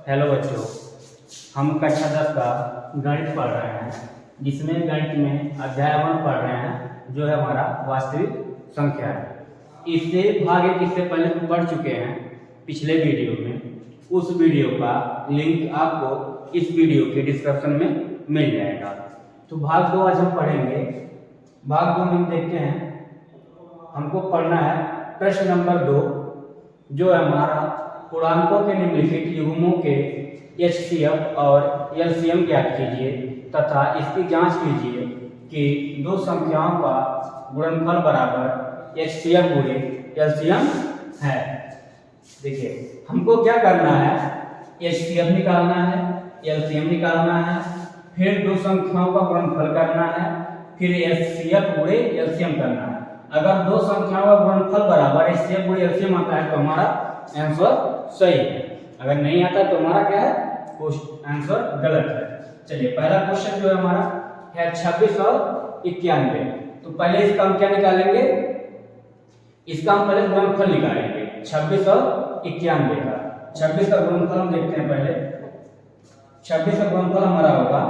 Hello बच्चों, हम कक्षा 10 का गणित पढ़ रहे हैं, जिसमें गणित में अध्याय 1 पढ़ रहे हैं जो है हमारा वास्तविक संख्या है। इससे भाग एक इससे पहले हम पढ़ चुके हैं पिछले वीडियो में। उस वीडियो का लिंक आपको इस वीडियो के डिस्क्रिप्शन में मिल जाएगा। तो भाग 2 आज हम पढ़ेंगे। भाग 2 में हम देखते हैं, हमको पढ़ना है प्रश्न नंबर 2, जो है हमारा पूर्णांकों के निम्नलिखित युग्मों के HCF और LCM ज्ञात कीजिए तथा इसकी जांच कीजिए कि दो संख्याओं का गुणनफल बराबर HCF गुणे LCM है। देखिए, हमको क्या करना है, HCF निकालना है, LCM निकालना है, फिर दो संख्याओं का गुणनफल करना है, फिर HCF गुणे LCM करना है। अगर दो संख्याओं का गुणनफल बराबर HCF गुणे LCM आता है तो हमारा आंसर सही है। अगर नहीं आता तो हमारा क्या है, आंसर गलत है। चलिए, पहला क्वेश्चन जो है हमारा है 26 और 91। तो पहले इसका हम क्या निकालेंगे, इसका हम पहले गुणनफल निकालेंगे 26 और 91 का। 26 का गुणनफल हम देखते हैं पहले। 26 का गुणनफल हमारा होगा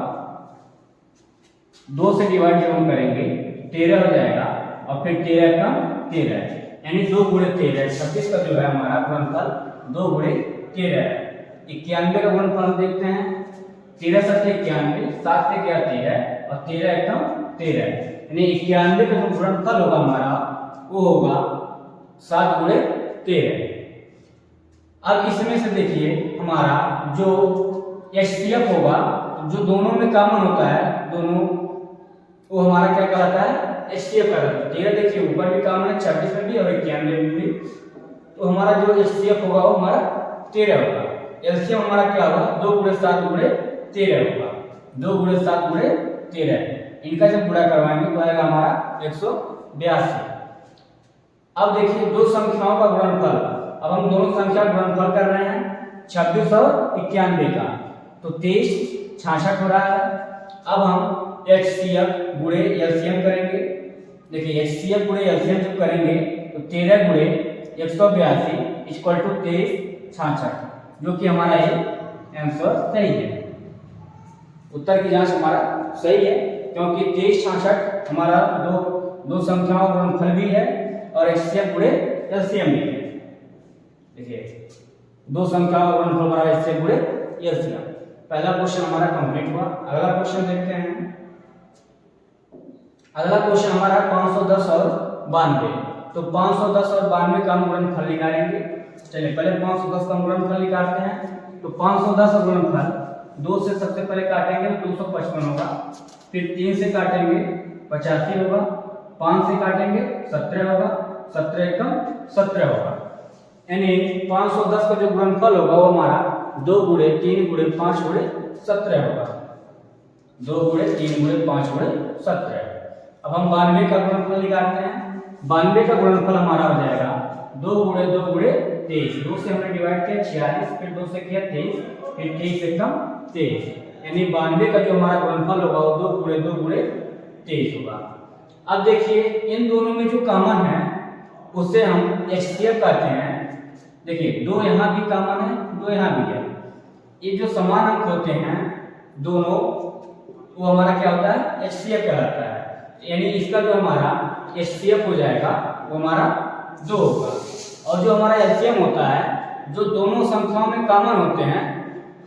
2 से डिवाइड जब हम करेंगे 13 हो जाएगा और फिर 13 का 13 यानी 2 गुणे 13। 26 का जो है हमारा गुणनफल 2 गुणे 13 है। 91 का गुणनफल हम देखते हैं 13 7 91, 7 से क्या 13 और 13 एकम 13, यानी 91 का जो गुणनफल होगा हमारा वो होगा 7 गुणे 13। अब इसमें से देखिए हमारा जो HCF होगा, जो दोनों में कॉमन होता है, दोनों वो हमारा क्या कहलाता है, HCF कहलाता है। 13 देखिए ऊपर भी कॉमन है, 26 में भी और 91 में भी। तो हमारा जो HCF होगा वो हमारा 13 होगा। LCM हमारा क्या होगा, 2 गुणे 7 गुणे 13 होगा। 2 गुणे 7 गुणे 13, इनका जब गुणा करवाएंगे तो आएगा हमारा 182। अब देखिए दो संख्याओं का गुणनफल, अब हम दोनों संख्या गुणनफल कर रहे हैं 26 और 91 का, तो 23 66 हो रहा है। अब हम HCF गुणे LCM करेंगे। देखिए HCF गुणे LCM जब करेंगे तो 13 गुणे 182 इक्वल टू 23 66, जो कि हमारा ये आंसर सही है। उत्तर की जांच हमारा सही है, क्योंकि 23 66 हमारा दो संख्याओं का गुणनफल भी है और HCF गुणे LCM भी है। देखिए दो संख्याओं का गुणनफल बराबर HCF गुणे LCM। पहला क्वेश्चन हमारा कंप्लीट हुआ। अगला क्वेश्चन देखते हैं। अगला क्वेश्चन हमारा 510 और 92। तो 510 और 92 का हम गुणनफल निकालेंगे। चलिए पहले 510 का गुणनफल निकालते हैं। तो 510 का गुणनफल 2 से सबसे पहले काटेंगे 255 होगा, फिर 3 से काटेंगे 85 होगा, 5 से काटेंगे 17 होगा, 17 एकम 17 होगा। यानी 510 का जो गुणनफल होगा वो हमारा 2 गुणे 3 गुणे 5 गुणे 17 होगा। 2 गुणे 3 गुणे 5 गुणे 17। अब हम 92 का गुणनफल निकालते हैं। 92 का गुणनफल हमारा हो जाएगा 2 गुणे 2 गुणे 23। 2 से हमने डिवाइड किया 46, फिर 2 से किया 23, फिर 23 एकम 23, यानी 92 का जो हमारा गुणनफल होगा वो 2 गुणे 2 गुणे 23 होगा। अब देखिए इन दोनों में जो कॉमन है उसे हम HCF कहते हैं। देखिए 2 यहाँ भी कॉमन है, 2 यहाँ भी है। ये जो समान अंक होते हैं दोनों, वो हमारा क्या होता है, HCF कहलाता है। यानी इसका जो हमारा HCF हो जाएगा वो हमारा 2 होगा। और जो हमारा LCM होता है, जो दोनों संख्याओं में कॉमन होते हैं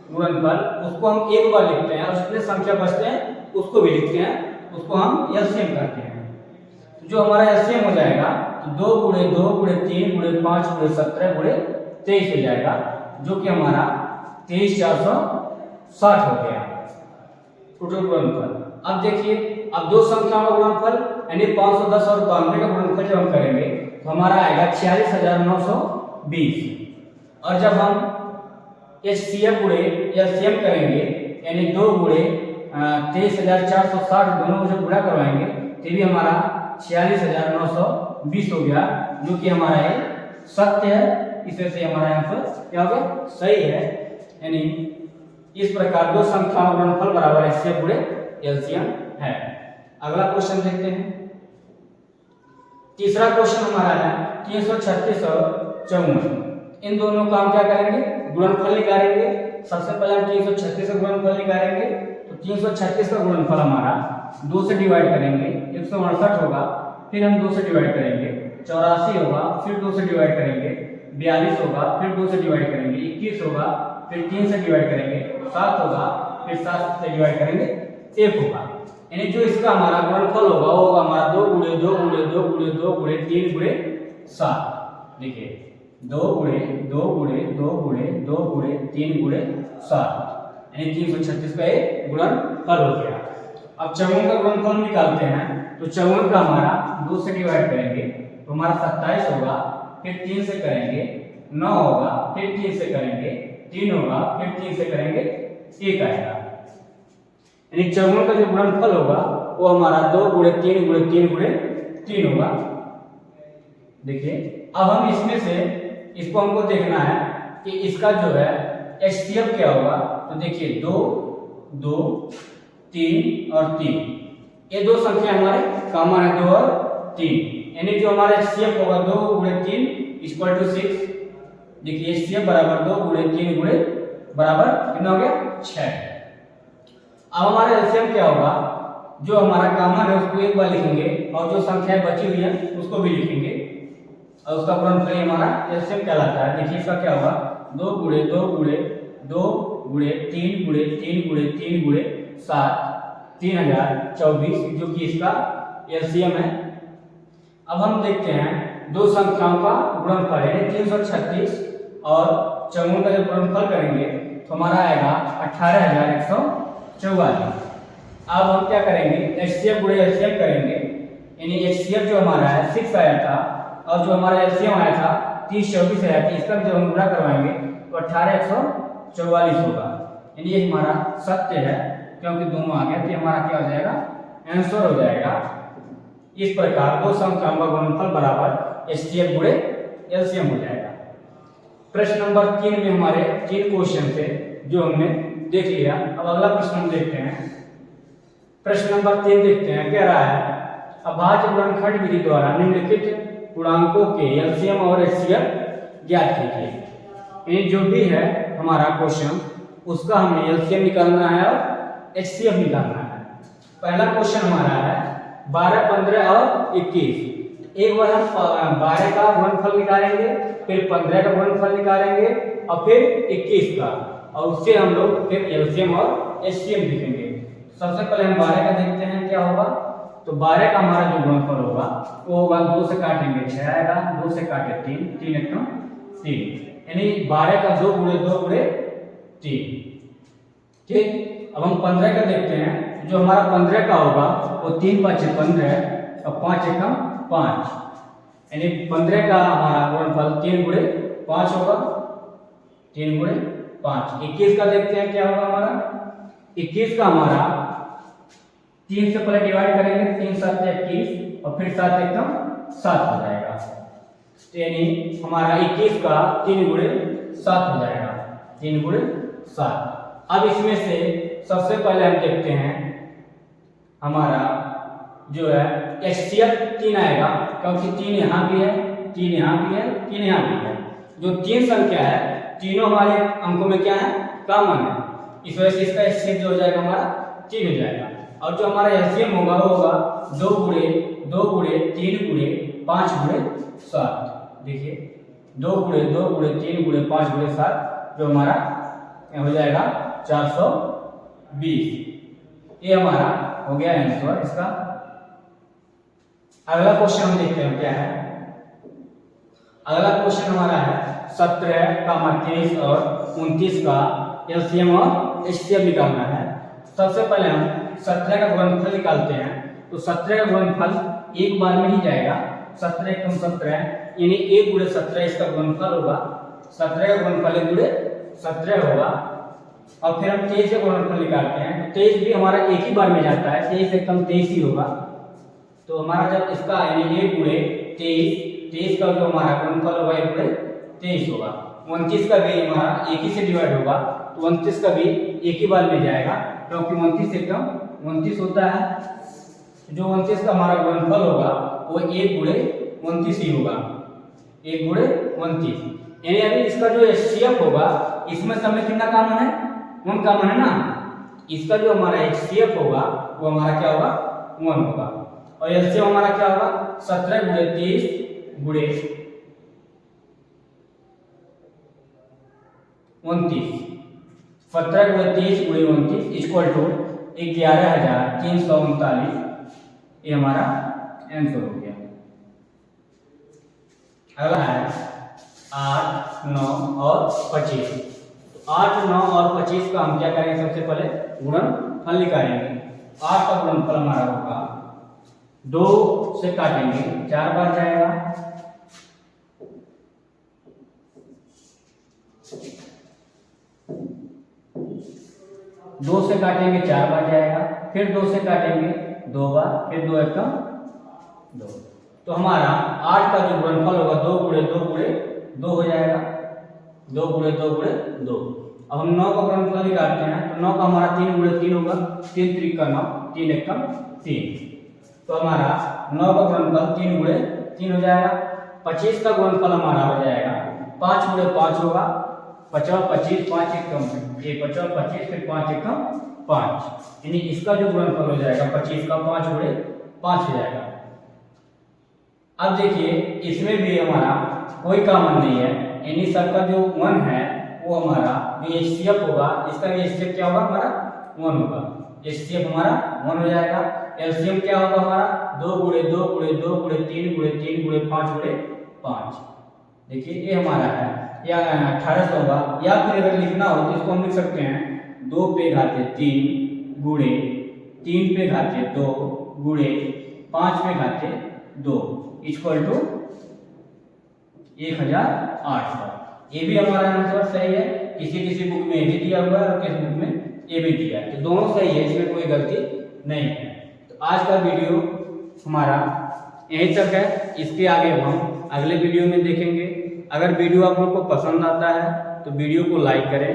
गुणनफल, उसको हम एक बार लिखते हैं और जितने संख्या बचते हैं उसको भी लिखते हैं, उसको हम LCM करते हैं। तो जो हमारा LCM हो जाएगा तो 2 गुणे 2 गुणे 3 गुणे 5 गुणे 17 गुणे 23 हो जाएगा, जो कि हमारा 23460 हो गया टोटल गुणनफल। अब देखिए, अब दो संख्याओं का गुणनफल यानी 510 और 92 का गुणनफल जब हम करेंगे तो हमारा आएगा 46920। और जब हम HCF गुणे LCM करेंगे यानी 2 गुणे 23460 दोनों को जब गुणा करवाएंगे तो भी हमारा 46920 हो गया, जो कि हमारा ये सत्य है। इसे से हमारा आंसर क्या होगा, सही है। यानी इस प्रकार दो संख्याओं का गुणनफल बराबर HCF गुणे LCM है। अगला क्वेश्चन देखते हैं। तीसरा क्वेश्चन हमारा है 336 और 54। इन दोनों का हम क्या करेंगे, गुणनफल निकालेंगे। सबसे पहले हम 336 का गुणनफल निकालेंगे। तो 336 का गुणनफल हमारा 2 से डिवाइड करेंगे, 168 होगा, फिर हम 2 से डिवाइड करेंगे, 84 होगा, फिर 2 से डिवाइड करेंगे, 42 होगा, फिर 2 से डिवाइड करेंगे, 21 होगा, फिर 3 से डिवाइड करेंगे, 7 होगा, फिर 7 से डिवाइड करेंगे, 1 होगा। यानी जो इसका हमारा गुणनफल होगा वो होगा हमारा 2 गुणे 2 गुणे 2 गुणे 2 गुणे 3 गुणे 7। देखिए 2 गुणे 2 गुणे 2 गुणे 2 गुणे 3 गुणे 7, यानी 336 का एक गुणनफल हो गया। अब चौगुन का गुणनफल निकालते हैं। तो चौगुन का हमारा 2 से डिवाइड करेंगे तो हमारा 27 होगा, फिर 3 से करेंगे 9 होगा, फिर 3 से करेंगे 3 होगा, फिर 3 से करेंगे 1 आएगा। यानी चौगुन का जो गुणनफल होगा वो हमारा 2 गुणे 3 गुणे 3 गुणे 3 होगा। देखिए अब हम इसमें से इसको हमको देखना है कि इसका जो है HCF क्या होगा। तो देखिए 2 2 3 और 3, ये दो संख्या हमारे कॉमन है, 2 और 3, यानी जो हमारा HCF होगा 2 गुणे 3 इक्वल टू 6। देखिए HCF बराबर 2 गुणे 3 गुणे बराबर कितना हो गया 6। अब हमारा LCM क्या होगा, जो हमारा कॉमन है उसको एक बार लिखेंगे और जो संख्याएं बची हुई है उसको भी लिखेंगे और उसका गुणनफल हमारा LCM कहलाता है। देखिए इसका क्या होगा 2 गुणे 2 गुणे 2 गुणे 3 गुणे 3 गुणे 3 गुणे 7, 3024, जो कि इसका LCM है। अब हम देखते हैं दो संख्याओं का गुणनफल, यानी 336 और चौगुन का जब गुणनफल करेंगे तो हमारा आएगा 18144। अब हम क्या करेंगे HCF गुणे LCM करेंगे, यानी HCF जो हमारा है 6 आया था और जो हमारा LCM आया था 3024 आया था, इसका भी जब हम गुणा करवाएंगे तो 18144 होगा। यानी ये हमारा सत्य है क्योंकि दोनों आ गया, तो हमारा क्या हो जाएगा आंसर हो जाएगा। इस प्रकार दो संख्याओं का गुणनफल बराबर HCF गुणे LCM हो जाएगा। प्रश्न नंबर 3 में हमारे 3 क्वेश्चन थे जो हमने देख लिया। अब अगला प्रश्न हम देखते हैं। प्रश्न नंबर 3 देखते हैं, कह रहा है अभाज्य गुणनखंड विधि द्वारा निम्नलिखित पूर्णांकों के LCM और HCF ज्ञात कीजिए। ये जो भी है हमारा क्वेश्चन उसका हमें LCM निकालना है और HCF निकालना है। पहला क्वेश्चन हमारा है 12, 15 और 21। एक बार हम 12 का गुणनफल निकालेंगे, फिर 15 का गुणनफल निकालेंगे और फिर 21 का, और उससे हम लोग फिर LCM और HCM लिखेंगे। सबसे पहले हम 12 का देखते हैं क्या होगा। तो 12 का हमारा जो गुणनफल होगा वो होगा 2 से काटेंगे 6 आएगा, 2 से काटे 3, 3 एकदम 3, यानी 12 का 2 गुणे 2 गुणे 3। ठीक, अब हम 15 का देखते हैं। जो हमारा 15 का होगा वो 3 5 15 और 5 एकम 5, यानी 15 का हमारा गुणनफल 3 गुणे 5 होगा, 3 गुणे 5। 21 का देखते हैं क्या होगा हमारा। 21 का हमारा 3 से पहले डिवाइड करेंगे, 3 7 21 और फिर 7 एकदम 7 हो जाएगा, यानी हमारा 21 का 3 गुणे 7 हो जाएगा, 3 गुणे 7। अब इसमें से सबसे पहले हम देखते हैं हमारा जो है HCF 3 आएगा, क्योंकि 3 यहाँ भी है, 3 यहाँ भी है, 3 यहाँ भी है। जो 3 संख्या है तीनों हमारे अंकों में क्या है कॉमन है, इस वजह से इसका HCF जो हो जाएगा हमारा 3 हो जाएगा। और जो हमारा LCM होगा वो होगा 2 गुणे 2 गुणे 3 गुणे 5 गुणे 7। देखिए 2 गुणे 2 गुणे 3 गुणे 5 गुणे 7 जो हमारा हो जाएगा 420। ये हमारा हो गया आंसर इसका। अगला क्वेश्चन हम देखते हैं क्या है। अगला क्वेश्चन हमारा है 17, 23 और 29 का LCM और HCF निकालना है। सबसे पहले हम 17 का गुणनफल निकालते हैं। तो 17 का गुणनफल एक बार में ही जाएगा, 17 एकम 17, यानी 1 गुणे 17 इसका गुणनफल होगा। 17 का गुणनफल 1 गुणे 17 होगा। और फिर हम 23 का गुणनफल निकालते हैं। तो 23 भी हमारा एक ही बार में जाता है, 23 एकम 23 ही होगा। तो हमारा जब इसका यानी 1 गुणे 23 का जो हमारा गुणनफल होगा 1 गुणे 23 होगा। 29 का भी हमारा एक ही से डिवाइड होगा, तो 29 का भी एक ही बार में जाएगा, क्योंकि 29 एकदम 29 होता है। जो 29 का हमारा गुणनफल होगा वो 1 गुणे 29 ही होगा, 1 गुणे 29। यानी अभी इसका जो HCF होगा इसमें सब में कितना कॉमन है, 1 कॉमन है ना। इसका जो हमारा HCF होगा वो हमारा क्या होगा, 1 होगा। और LCM हमारा क्या होगा, 17 गुणे 30 गुणे 29, 17 गुणे 30 गुणे 29 इक्वल टू 11,339। ये हमारा आंसर हो गया। अगला है 8, 9 और 25। 8, 9 और 25 का हम क्या करेंगे, सबसे पहले गुणनफल निकालेंगे। 8 का गुणनफल हमारा होगा 2 से काटेंगे 4 बार जाएगा, 2 से काटेंगे 4 बार जाएगा, फिर 2 से काटेंगे 2 बार, फिर 2 एकम 2। तो हमारा 8 का जो गुणनफल होगा 2 गुणे 2 गुणे 2 हो जाएगा, 2 गुणे 2 गुणे 2। अब हम 9 का गुणनफल निकालते हैं तो 9 का हमारा 3 गुणे 3 होगा, 3 त्रिक का 9, 3 एकम 3। तो हमारा 9 का गुणनफल 3 गुणे 3 हो जाएगा। 25 का गुणनफल हमारा हो जाएगा 5 गुणे 5 होगा, 50 25 5 एकम, ये 50 25 फिर 5 एकम 5, यानी इसका जो गुणनफल हो जाएगा 25 का 5 गुणे 5 हो जाएगा। अब देखिए इसमें भी हमारा कोई कॉमन नहीं है, यानी सबका जो 1 है वो हमारा जो HCF होगा, इसका भी HCF क्या होगा, हमारा 1 होगा। HCF हमारा 1 हो जाएगा। LCM क्या होगा हमारा, 2 गुणे 2 गुणे 2 गुणे 3 गुणे 3 गुणे 5 गुणे 5। देखिए ये हमारा है, या 1800 होगा। या फिर अगर लिखना हो तो इसको हम लिख सकते हैं 2 पे घाते 3 गुणे 3 पे घाते 2 गुणे 5 पे घाते 2 इक्वल टू 1800। ये भी हमारा आंसर सही है। किसी किसी बुक में ये भी दिया हुआ है और किसी बुक में ये भी दिया है, तो दोनों सही है, इसमें कोई गलती नहीं है। तो आज का वीडियो हमारा यहीं तक है, इसके आगे हम अगले वीडियो में देखेंगे। अगर वीडियो आप लोग को पसंद आता है तो वीडियो को लाइक करें,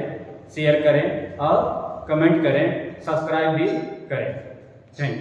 शेयर करें और कमेंट करें, सब्सक्राइब भी करें। Thank you.